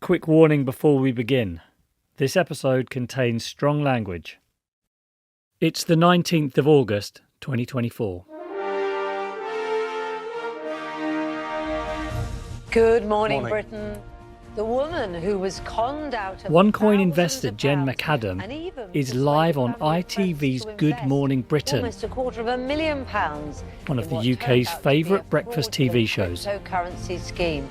quick warning before we begin. This episode contains strong language. It's the 19th of August, 2024. Good morning, Britain. The woman who was conned out of OneCoin investor Jen McAdam is live on ITV's Good Morning Britain, almost £250,000, one of the UK's favourite breakfast TV shows. Cryptocurrency scheme.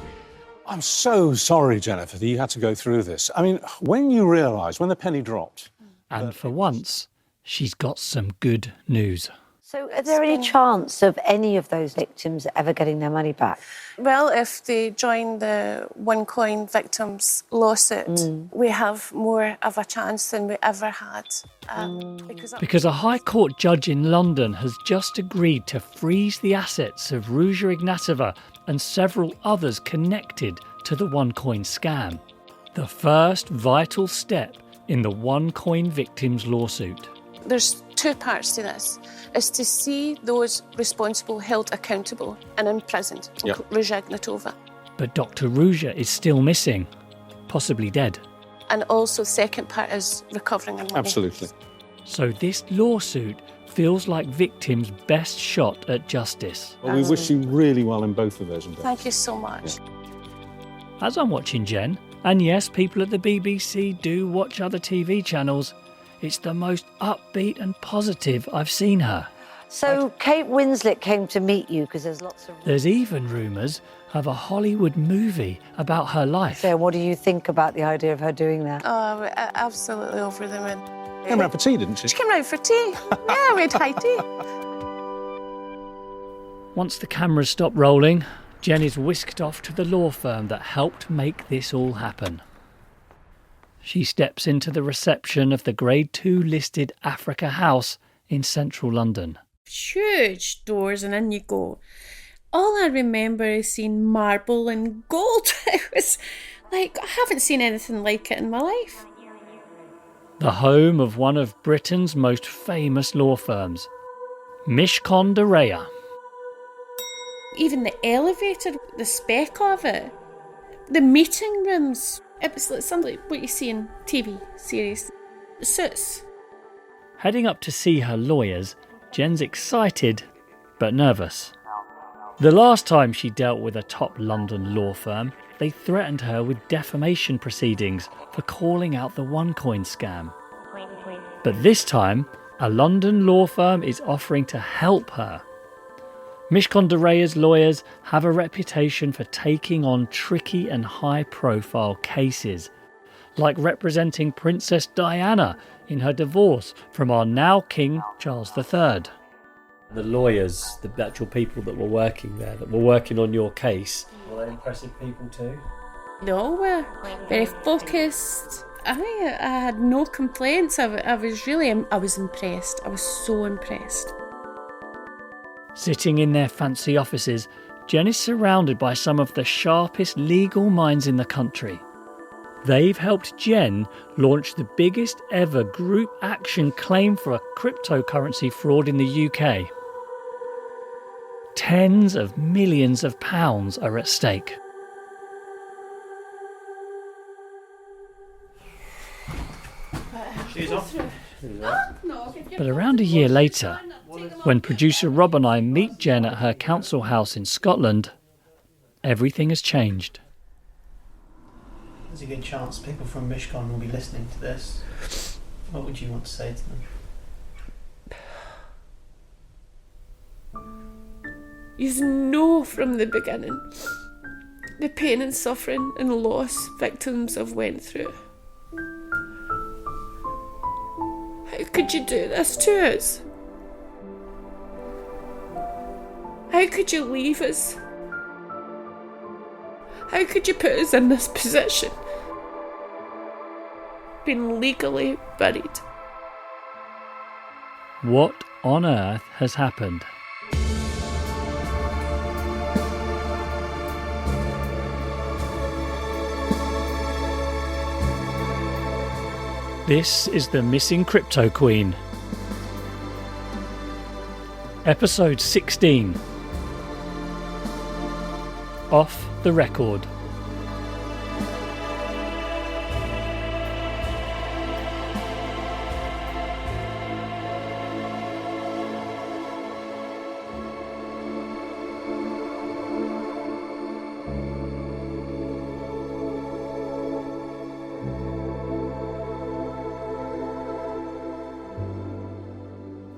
I'm so sorry, Jennifer, that you had to go through this. I mean, when you realised, when the penny dropped... And for once, she's got some good news. So are there any chance of any of those victims ever getting their money back? Well, if they join the OneCoin victims lawsuit, we have more of a chance than we ever had. Because a High Court judge in London has just agreed to freeze the assets of Ruja Ignatova and several others connected to the OneCoin scam. The first vital step in the OneCoin victims lawsuit. There's two parts to this, is to see those responsible held accountable and imprisoned, Ruja Ignatova. But Dr Ruja is still missing, possibly dead. And also the second part is recovering her money. Absolutely. So this lawsuit feels like victims' best shot at justice. Well, we wish you really well in both of those. Thank you so much. As I'm watching Jen, and yes, people at the BBC do watch other TV channels, it's the most upbeat and positive I've seen her. So Kate Winslet came to meet you because there's lots of... There's even rumours of a Hollywood movie about her life. So what do you think about the idea of her doing that? Oh, we're absolutely over the moon. She came round for tea, didn't she? She came round for tea. Yeah, we had high tea. Once the cameras stop rolling, Jen is whisked off to the law firm that helped make this all happen. She steps into the reception of the Grade 2 listed Africa House in central London. Huge doors and in you go. All I remember is seeing marble and gold. It was like, I haven't seen anything like it in my life. The home of one of Britain's most famous law firms, Mishcon de Reya. Even the elevator, the spec of it, the meeting rooms, it was like something like what you see in TV series. Suits. Heading up to see her lawyers, Jen's excited but nervous. The last time she dealt with a top London law firm, they threatened her with defamation proceedings for calling out the OneCoin scam. But this time, a London law firm is offering to help her. Mishcon de Reya's lawyers have a reputation for taking on tricky and high-profile cases, like representing Princess Diana in her divorce from our now King Charles III. The lawyers, the actual people that were working there, that were working on your case, were they impressive people too? No, we're very focused. I had no complaints. I was impressed. I was so impressed. Sitting in their fancy offices, Jen is surrounded by some of the sharpest legal minds in the country. They've helped Jen launch the biggest ever group action claim for a cryptocurrency fraud in the UK. Tens of millions of pounds are at stake. But around a year later, when producer Rob and I meet Jen at her council house in Scotland, everything has changed. There's a good chance people from Mishcon will be listening to this. What would you want to say to them? You know from the beginning the pain and suffering and loss victims have went through. How could you do this to us? How could you leave us? How could you put us in this position? Being legally buried. What on earth has happened? This is the Missing Cryptoqueen. Episode 16. Off the record.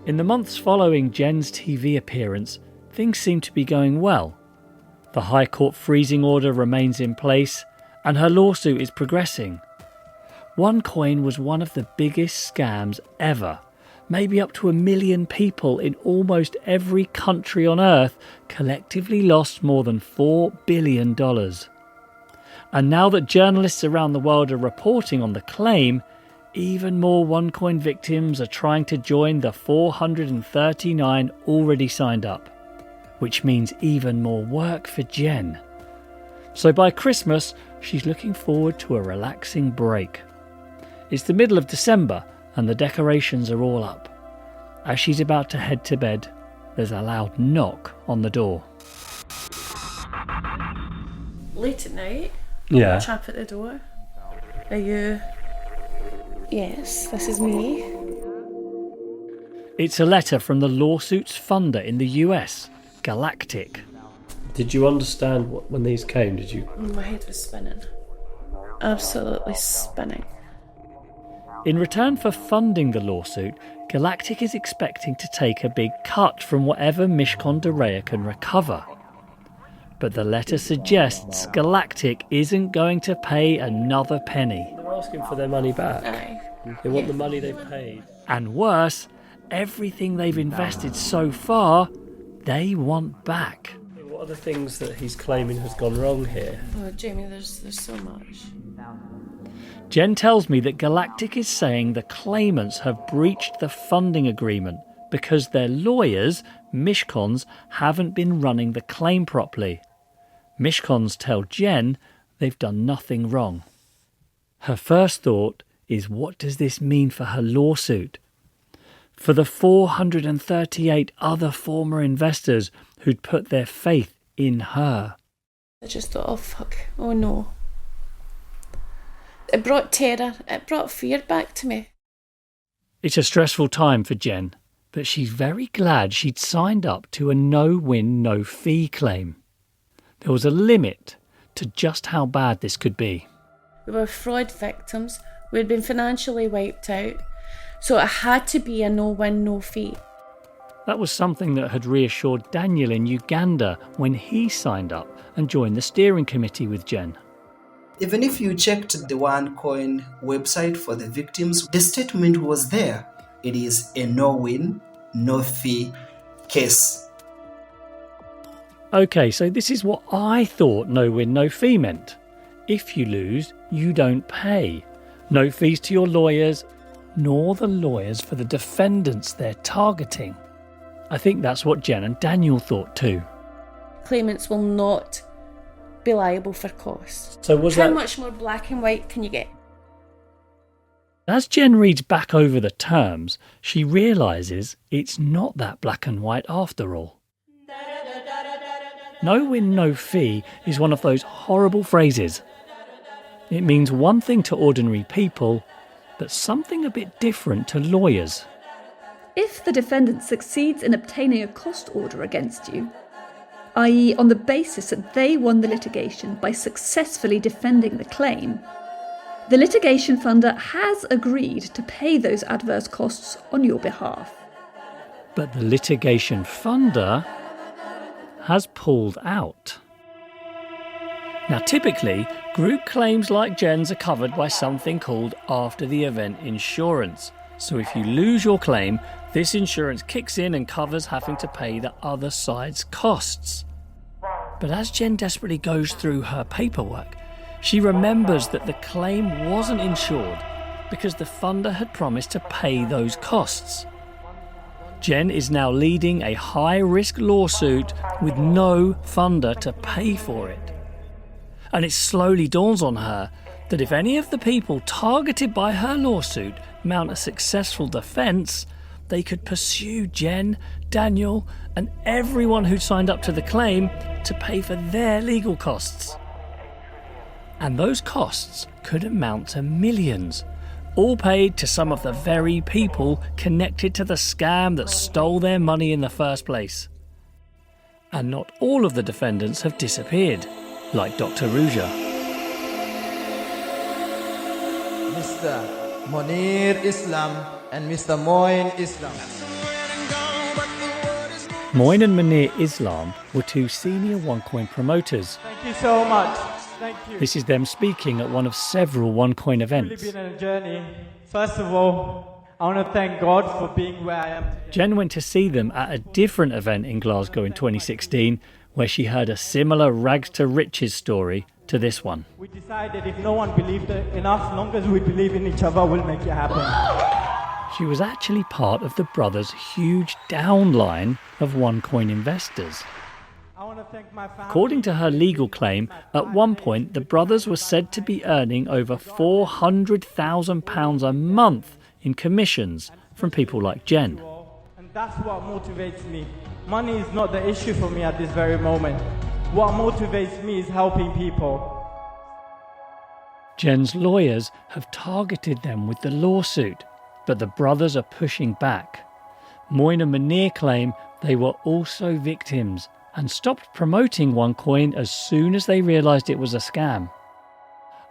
In the months following Jen's TV appearance, things seem to be going well. The High Court freezing order remains in place, and her lawsuit is progressing. OneCoin was one of the biggest scams ever. Maybe up to 1 million people in almost every country on Earth collectively lost more than $4 billion. And now that journalists around the world are reporting on the claim, even more OneCoin victims are trying to join the 439 already signed up, which means even more work for Jen. So by Christmas, she's looking forward to a relaxing break. It's the middle of December and the decorations are all up. As she's about to head to bed, there's a loud knock on the door. Late at night, Yeah. chap at the door. Are you? Yes, this is me. It's a letter from the lawsuit's funder in the US, Galactic. Did you understand when these came? Did you? My head was spinning. Absolutely spinning. In return for funding the lawsuit, Galactic is expecting to take a big cut from whatever Mishcon de Reya can recover. But the letter suggests Galactic isn't going to pay another penny. They're asking for their money back. Aye. They want the money they've paid. And worse, everything they've invested so far, they want back. What are the things that he's claiming has gone wrong here? Oh, Jamie, there's so much. Jen tells me that Galactic is saying the claimants have breached the funding agreement because their lawyers, Mishcons, haven't been running the claim properly. Mishcons tell Jen they've done nothing wrong. Her first thought is, what does this mean for her lawsuit? For the 438 other former investors who'd put their faith in her. I just thought, oh fuck, oh no. It brought terror, it brought fear back to me. It's a stressful time for Jen, but she's very glad she'd signed up to a no-win, no-fee claim. There was a limit to just how bad this could be. We were fraud victims, we had been financially wiped out, so it had to be a no-win, no-fee. That was something that had reassured Daniel in Uganda when he signed up and joined the steering committee with Jen. Even if you checked the OneCoin website for the victims, the statement was there. It is a no-win, no-fee case. OK, so this is what I thought no-win, no-fee meant. If you lose, you don't pay. No fees to your lawyers, nor the lawyers for the defendants they're targeting. I think that's what Jen and Daniel thought too. Claimants will not be liable for costs. So was How that... much more black and white can you get? As Jen reads back over the terms, she realises it's not that black and white after all. No win, no fee is one of those horrible phrases. It means one thing to ordinary people, but something a bit different to lawyers. If the defendant succeeds in obtaining a cost order against you, i.e. on the basis that they won the litigation by successfully defending the claim, the litigation funder has agreed to pay those adverse costs on your behalf. But the litigation funder has pulled out. Now typically, group claims like Jen's are covered by something called after-the-event insurance. So if you lose your claim, this insurance kicks in and covers having to pay the other side's costs. But as Jen desperately goes through her paperwork, she remembers that the claim wasn't insured because the funder had promised to pay those costs. Jen is now leading a high-risk lawsuit with no funder to pay for it. And it slowly dawns on her that if any of the people targeted by her lawsuit mount a successful defence, they could pursue Jen, Daniel, and everyone who signed up to the claim to pay for their legal costs. And those costs could amount to millions, all paid to some of the very people connected to the scam that stole their money in the first place. And not all of the defendants have disappeared, like Dr Ruja. Mr. Monir Islam and Mr. Moin Islam. Moin and Munir Islam were two senior OneCoin promoters. Thank you so much. Thank you. This is them speaking at one of several OneCoin events. It's really been a journey. First of all, I want to thank God for being where I am today. Jen went to see them at a different event in Glasgow in 2016, where she heard a similar rags to riches story to this one. We decided if no one believed in us, as long as we believe in each other, we'll make it happen. She was actually part of the brothers' huge downline of OneCoin investors. I want to thank my family. According to her legal claim, at one point the brothers were said to be earning over £400,000 a month in commissions from people like Jen. And that's what motivates me. Money is not the issue for me at this very moment. What motivates me is helping people. Jen's lawyers have targeted them with the lawsuit, but the brothers are pushing back. Moin and Munir claim they were also victims and stopped promoting OneCoin as soon as they realised it was a scam.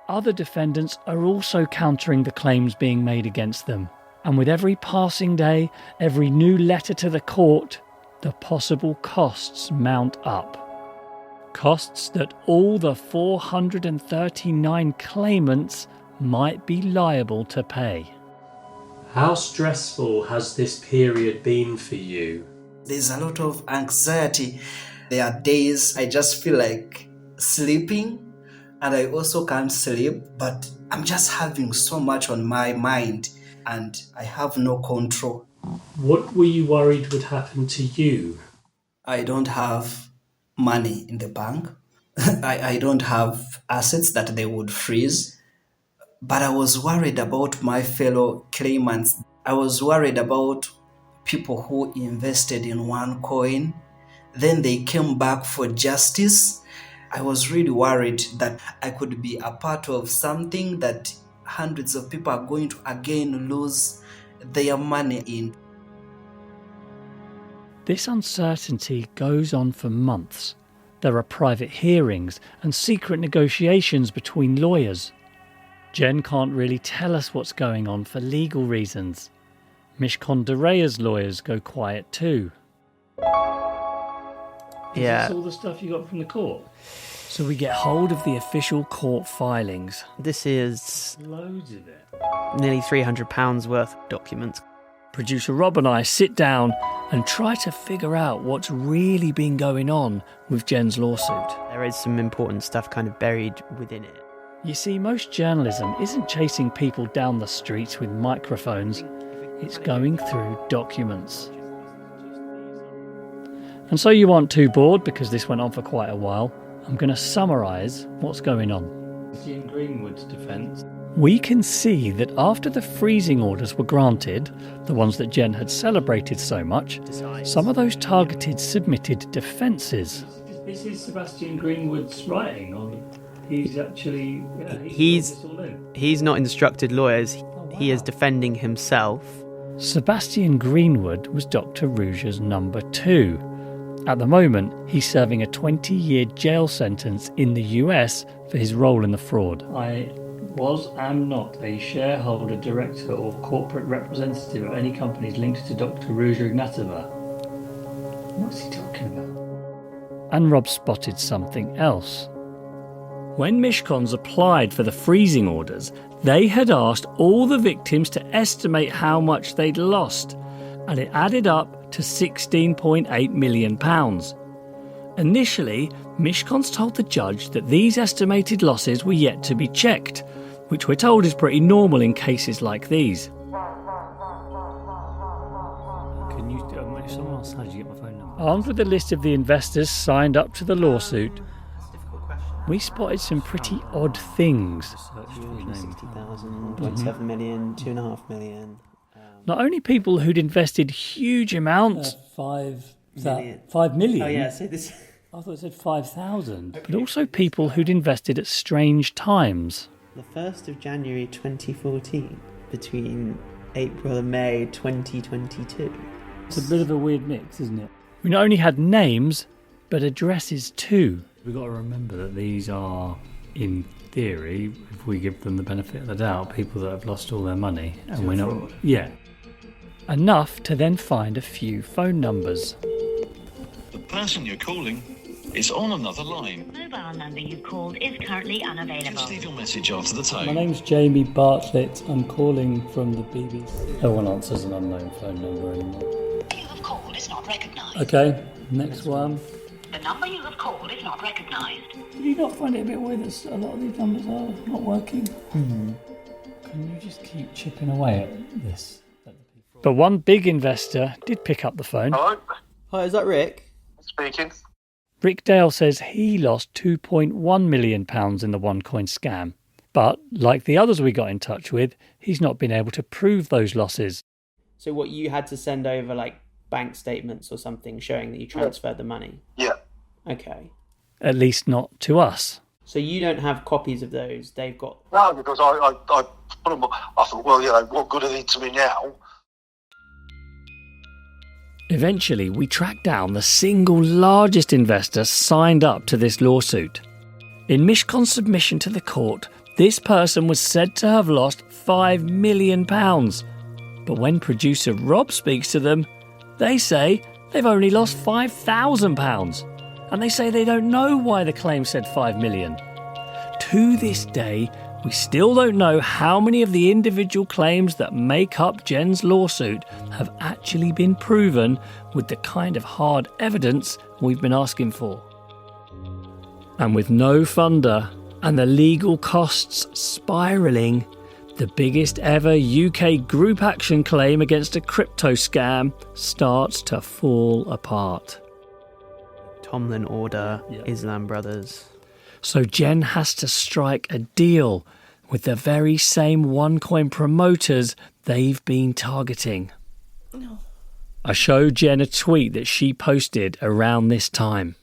Other defendants are also countering the claims being made against them, and with every passing day, every new letter to the court, the possible costs mount up. Costs that all the 439 claimants might be liable to pay. How stressful has this period been for you? There's a lot of anxiety. There are days I just feel like sleeping and I also can't sleep, but I'm just having so much on my mind and I have no control. What were you worried would happen to you? I don't have money in the bank. I don't have assets that they would freeze. But I was worried about my fellow claimants. I was worried about people who invested in OneCoin. Then they came back for justice. I was really worried that I could be a part of something that hundreds of people are going to again lose their money in. This uncertainty goes on for months. There are private hearings and secret negotiations between lawyers. Jen can't really tell us what's going on for legal reasons. Mishcon Dereya's lawyers go quiet too. Yeah. Is this all the stuff you got from the court? So we get hold of the official court filings. This is Loads of it. nearly £300 worth of documents. Producer Rob and I sit down and try to figure out what's really been going on with Jen's lawsuit. There is some important stuff kind of buried within it. You see, most journalism isn't chasing people down the streets with microphones. It's going through documents. And so you aren't too bored, because this went on for quite a while. I'm going to summarise what's going on. In Greenwood's defence. We can see that after the freezing orders were granted, the ones that Jen had celebrated so much, some of those targeted submitted defences. This is Sebastian Greenwood's writing on. He's actually. He's not instructed lawyers. He is defending himself. Sebastian Greenwood was Dr Ruja's number 2. At the moment, he's serving a 20-year jail sentence in the US for his role in the fraud. I am not a shareholder, director or corporate representative of any companies linked to Dr Ruja Ignatova. What's he talking about? And Rob spotted something else. When Mishcons applied for the freezing orders, they had asked all the victims to estimate how much they'd lost, and it added up to £16.8 million. Initially, Mishcons told the judge that these estimated losses were yet to be checked, which we're told is pretty normal in cases like these. Can you, if someone else has, you get my phone number. Armed with a list of the investors signed up to the lawsuit, we spotted some pretty odd things. 260,000, 0.7 million, 2.5 million. Not only people who'd invested huge amounts, 5 million. Oh yeah, so this. I thought it said 5,000. But also people who'd invested at strange times. The 1st of January 2014, between April and May 2022. It's a bit of a weird mix, isn't it? We not only had names, but addresses too. We've got to remember that these are, in theory, if we give them the benefit of the doubt, people that have lost all their money. And we're not. Yeah. Enough to then find a few phone numbers. person you're calling is on another line. Mobile number you called is currently unavailable. Just leave your message after the tone. My name's Jamie Bartlett. I'm calling from the BBC. No one answers an unknown phone number anymore. You have called is not recognised. Okay, next one. The number you have called is not recognised. Do you not find it a bit weird that a lot of these numbers are not working? Mm-hmm. Can you just keep chipping away at this? But one big investor did pick up the phone. Hello? Hi, is that Rick? Speaking. Rick Dale says he lost £2.1 million in the OneCoin scam. But, like the others we got in touch with, he's not been able to prove those losses. So what, you had to send over like bank statements or something showing that you transferred the money? Yeah. Okay. At least not to us. So you don't have copies of those, they've got... No, because I put them, I thought, well, you know, what good are they to me now? Eventually, we tracked down the single largest investor signed up to this lawsuit. In Mishkon's submission to the court, this person was said to have lost £5 million. But when producer Rob speaks to them, they say they've only lost £5,000. And they say they don't know why the claim said $5 million. To this day, we still don't know how many of the individual claims that make up Jen's lawsuit have actually been proven with the kind of hard evidence we've been asking for. And with no funder and the legal costs spiralling, the biggest ever UK group action claim against a crypto scam starts to fall apart. Tomlin Order, Islam Brothers. So Jen has to strike a deal with the very same OneCoin promoters they've been targeting. No. I showed Jen a tweet that she posted around this time.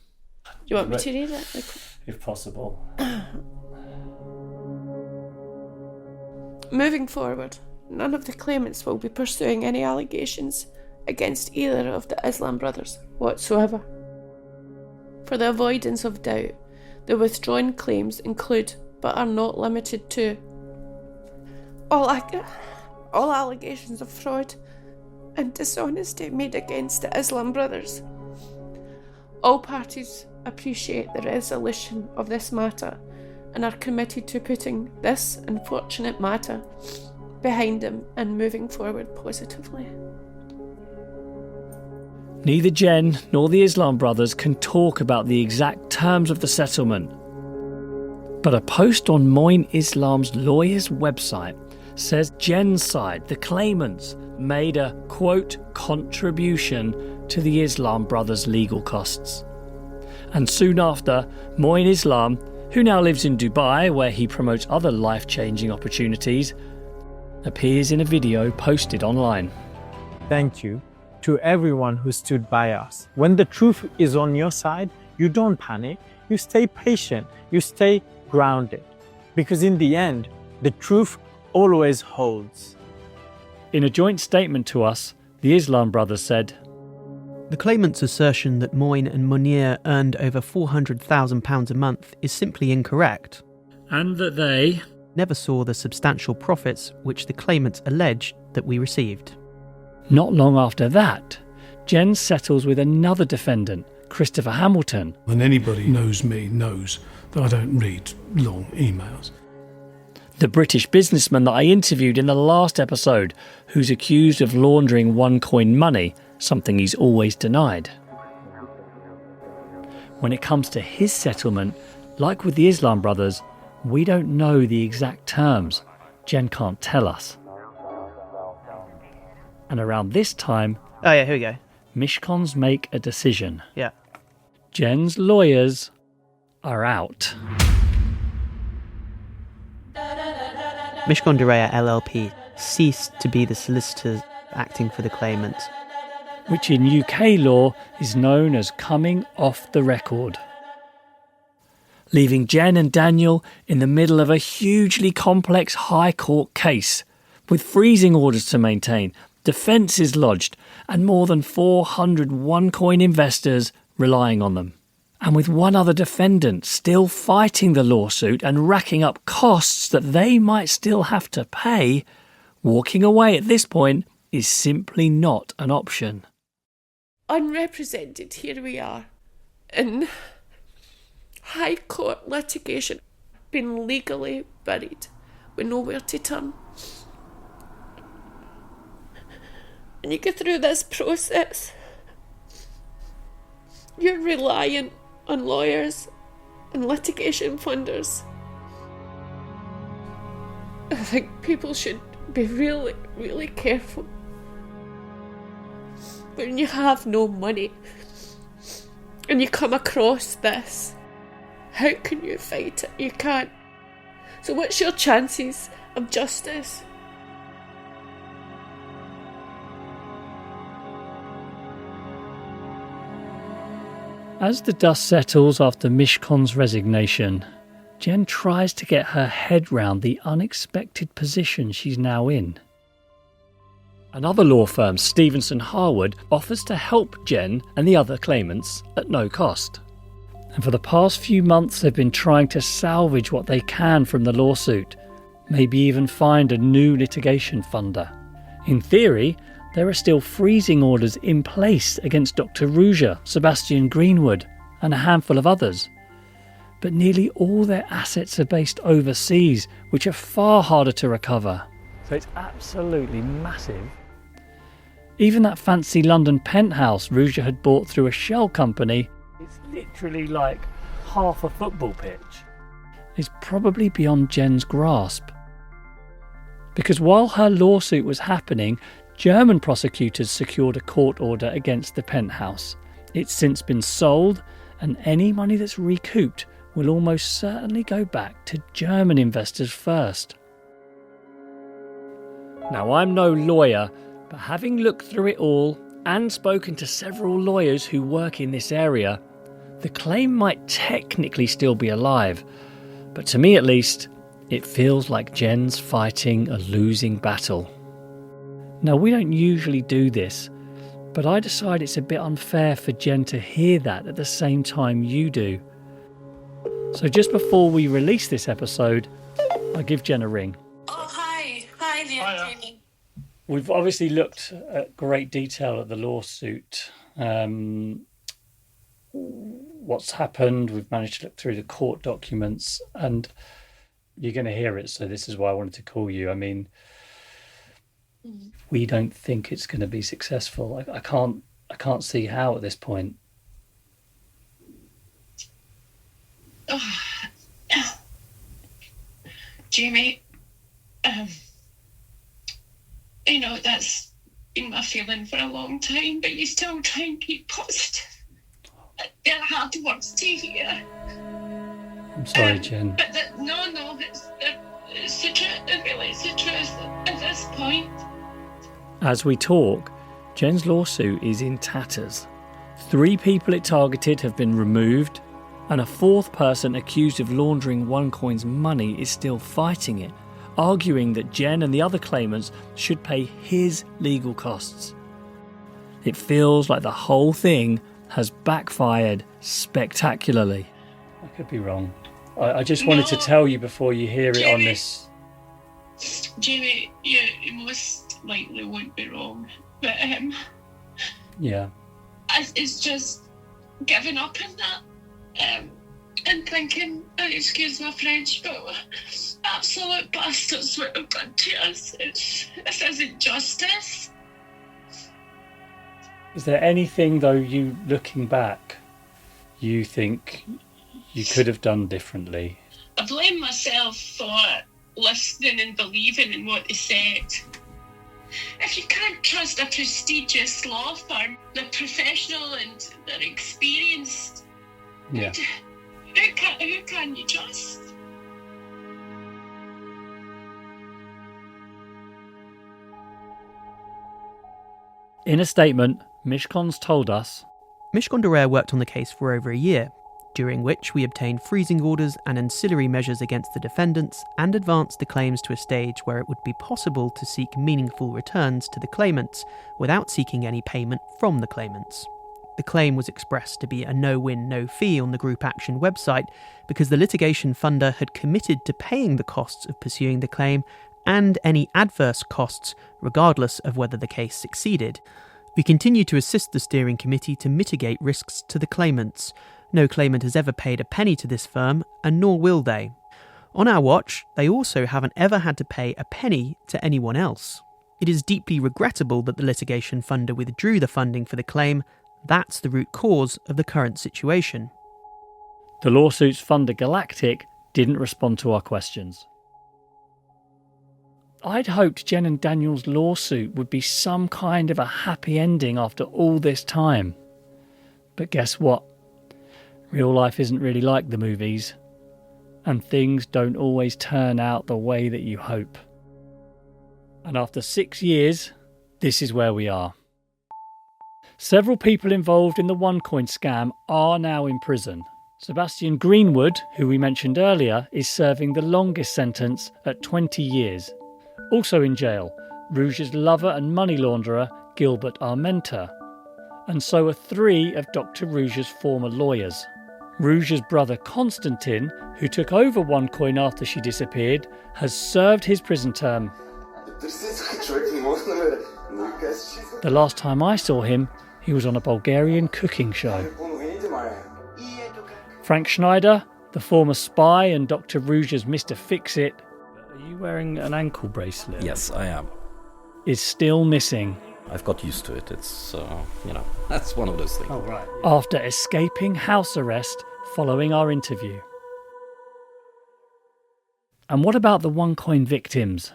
Do you want me to read it? If possible. Moving forward, none of the claimants will be pursuing any allegations against either of the Islam brothers whatsoever. For the avoidance of doubt, the withdrawn claims include, but are not limited to, all allegations of fraud and dishonesty made against the Islam brothers. All parties appreciate the resolution of this matter and are committed to putting this unfortunate matter behind them and moving forward positively. Neither Jen nor the Islam brothers can talk about the exact terms of the settlement. But a post on Moin Islam's lawyer's website says Jen's side, the claimants, made a, quote, contribution to the Islam brothers' legal costs. And soon after, Moin Islam, who now lives in Dubai where he promotes other life-changing opportunities, appears in a video posted online. Thank you to everyone who stood by us. When the truth is on your side, you don't panic, you stay patient, you stay grounded. Because in the end, the truth always holds. In a joint statement to us, the Islam brothers said, The claimant's assertion that Moin and Munir earned over £400,000 a month is simply incorrect. And that they never saw the substantial profits which the claimants allege that we received. Not long after that, Jen settles with another defendant, Christopher Hamilton. And anybody knows me knows that I don't read long emails. The British businessman that I interviewed in the last episode, who's accused of laundering OneCoin money, something he's always denied. When it comes to his settlement, like with the Islam brothers, we don't know the exact terms. Jen can't tell us. And around this time... Oh yeah, here we go. Mishkons make a decision. Yeah. Jen's lawyers are out. Mishkon Dureya LLP ceased to be the solicitors acting for the claimant, which in UK law is known as coming off the record. Leaving Jen and Daniel in the middle of a hugely complex High Court case, with freezing orders to maintain, defences lodged, and more than 400 OneCoin investors relying on them. And with one other defendant still fighting the lawsuit and racking up costs that they might still have to pay, walking away at this point is simply not an option. Unrepresented, here we are, in high court litigation, been legally buried with nowhere to turn. And you go through this process, you're reliant on lawyers and litigation funders. I think people should be really, really careful. When you have no money and you come across this, how can you fight it? You can't. So what's your chances of justice? As the dust settles after Mishkon's resignation, Jen tries to get her head round the unexpected position she's now in. Another law firm, Stevenson Harwood, offers to help Jen and the other claimants at no cost. And for the past few months they've been trying to salvage what they can from the lawsuit, maybe even find a new litigation funder. In theory, there are still freezing orders in place against Dr Ruja, Sebastian Greenwood and a handful of others. But nearly all their assets are based overseas, which are far harder to recover. So it's absolutely massive. Even that fancy London penthouse Ruja had bought through a shell company, it's literally like half a football pitch, is probably beyond Jen's grasp. Because while her lawsuit was happening, German prosecutors secured a court order against the penthouse. It's since been sold, and any money that's recouped will almost certainly go back to German investors first. Now, I'm no lawyer, but having looked through it all and spoken to several lawyers who work in this area, the claim might technically still be alive, but to me at least, it feels like Jen's fighting a losing battle. Now, we don't usually do this, but I decide it's a bit unfair for Jen to hear that at the same time you do. So just before we release this episode, I'll give Jen a ring. Oh, hi. Hi there, Jamie. We've obviously looked at great detail at the lawsuit. What's happened, we've managed to look through the court documents, and you're going to hear it, so this is why I wanted to call you. I mean, we don't think it's going to be successful. I can't see how at this point. Oh, Jamie, you know, that's been my feeling for a long time, but you still try and keep positive. They're hard words to hear. I'm sorry, Jen. But no, it's the truth. Really, it's the truth at this point. As we talk, Jen's lawsuit is in tatters. 3 people it targeted have been removed, and a 4th person accused of laundering OneCoin's money is still fighting it, arguing that Jen and the other claimants should pay his legal costs. It feels like the whole thing has backfired spectacularly. I could be wrong. I just wanted to tell you before you hear it on this. Jamie, you most likely won't be wrong, but Yeah. it's just giving up on that and thinking, excuse my French, but absolute bastards what have done to us. This isn't justice. Is there anything, though, you looking back, you think you could have done differently? I blame myself for listening and believing in what they said. If you can't trust a prestigious law firm, they're professional and they're experienced, Yeah. who can you trust? In a statement, Mishkon's told us, Mishkon Derer worked on the case for over a year, during which we obtained freezing orders and ancillary measures against the defendants and advanced the claims to a stage where it would be possible to seek meaningful returns to the claimants without seeking any payment from the claimants. The claim was expressed to be a no-win, no-fee on the Group Action website because the litigation funder had committed to paying the costs of pursuing the claim and any adverse costs, regardless of whether the case succeeded. We continue to assist the steering committee to mitigate risks to the claimants. No claimant has ever paid a penny to this firm, and nor will they. On our watch, they also haven't ever had to pay a penny to anyone else. It is deeply regrettable that the litigation funder withdrew the funding for the claim. That's the root cause of the current situation. The lawsuit's funder Galactic didn't respond to our questions. I'd hoped Jen and Daniel's lawsuit would be some kind of a happy ending after all this time. But guess what? Real life isn't really like the movies, and things don't always turn out the way that you hope. And after 6 years, this is where we are. Several people involved in the OneCoin scam are now in prison. Sebastian Greenwood, who we mentioned earlier, is serving the longest sentence at 20 years. Also in jail, Ruja's lover and money launderer, Gilbert Armenta. And so are 3 of Dr Ruja's former lawyers. Ruja's brother Konstantin, who took over OneCoin after she disappeared, has served his prison term. The last time I saw him, he was on a Bulgarian cooking show. Frank Schneider, the former spy and Dr Ruja's Mr Fix-It, are you wearing an ankle bracelet? Yes, I am. Is still missing. I've got used to it. It's, that's one of those things. Oh, right. Yeah. After escaping house arrest following our interview. And what about the OneCoin victims?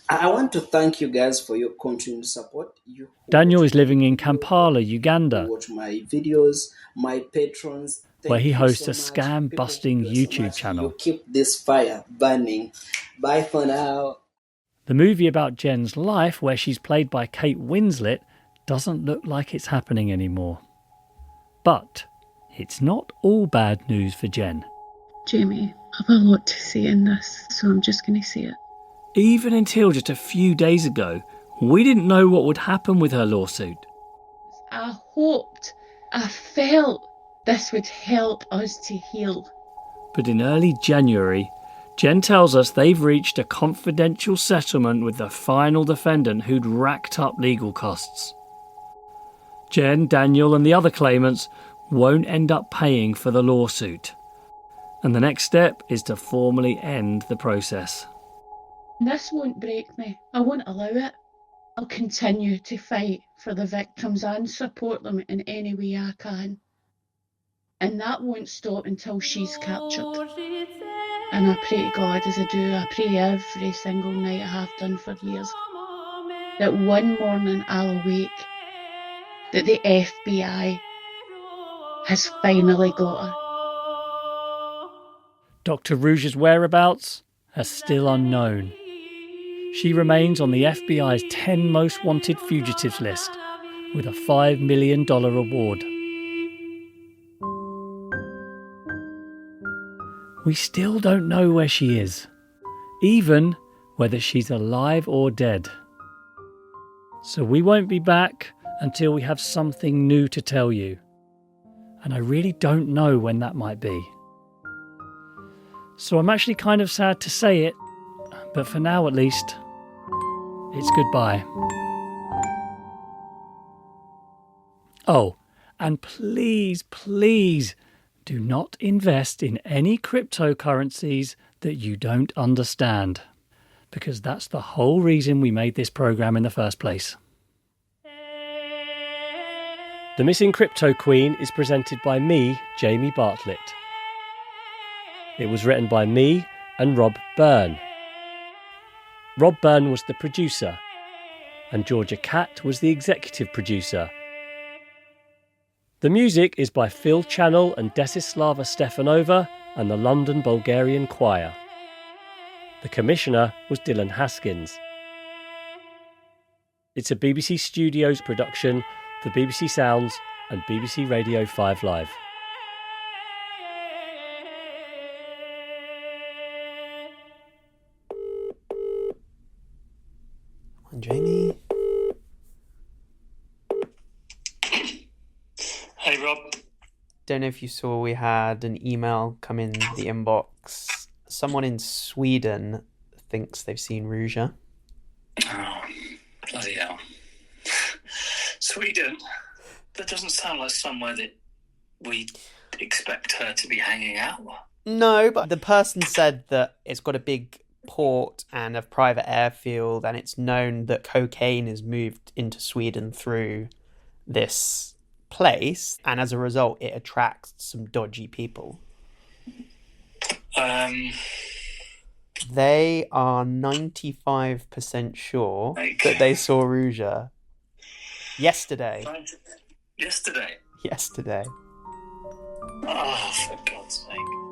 I want to thank you guys for your continued support. Daniel is living in Kampala, Uganda. Watch my videos, my patrons. Where he hosts a scam-busting YouTube channel. You keep this fire burning. Bye for now. The movie about Jen's life, where she's played by Kate Winslet, doesn't look like it's happening anymore. But it's not all bad news for Jen. Jamie, I have a lot to say in this, so I'm just going to say it. Even until just a few days ago, we didn't know what would happen with her lawsuit. I hoped, I felt this would help us to heal. But in early January, Jen tells us they've reached a confidential settlement with the final defendant who'd racked up legal costs. Jen, Daniel and the other claimants won't end up paying for the lawsuit. And the next step is to formally end the process. This won't break me. I won't allow it. I'll continue to fight for the victims and support them in any way I can. And that won't stop until she's captured. And I pray to God, as I do, I pray every single night I have done for years, that one morning I'll awake, that the FBI has finally got her. Dr Ruja's whereabouts are still unknown. She remains on the FBI's 10 most wanted fugitives list, with a $5 million reward. We still don't know where she is, even whether she's alive or dead. So we won't be back until we have something new to tell you. And I really don't know when that might be. So I'm actually kind of sad to say it, but for now at least, it's goodbye. Oh, and please, please, do not invest in any cryptocurrencies that you don't understand, because that's the whole reason we made this program in the first place. The Missing Cryptoqueen is presented by me, Jamie Bartlett. It was written by me and Rob Byrne. Rob Byrne was the producer, and Georgia Catt was the executive producer. The music is by Phil Channel and Desislava Stefanova and the London Bulgarian Choir. The commissioner was Dylan Haskins. It's a BBC Studios production for BBC Sounds and BBC Radio 5 Live. Come on, Jamie. Hey, Rob. Don't know if you saw, we had an email come in the inbox. Someone in Sweden thinks they've seen Ruja. Oh, bloody hell. Sweden? That doesn't sound like somewhere that we expect her to be hanging out. No, but the person said that it's got a big port and a private airfield, and it's known that cocaine is moved into Sweden through this place, and as a result, it attracts some dodgy people. They are 95% sure that they saw Ruja yesterday. Yesterday? Yesterday. Oh, for God's sake.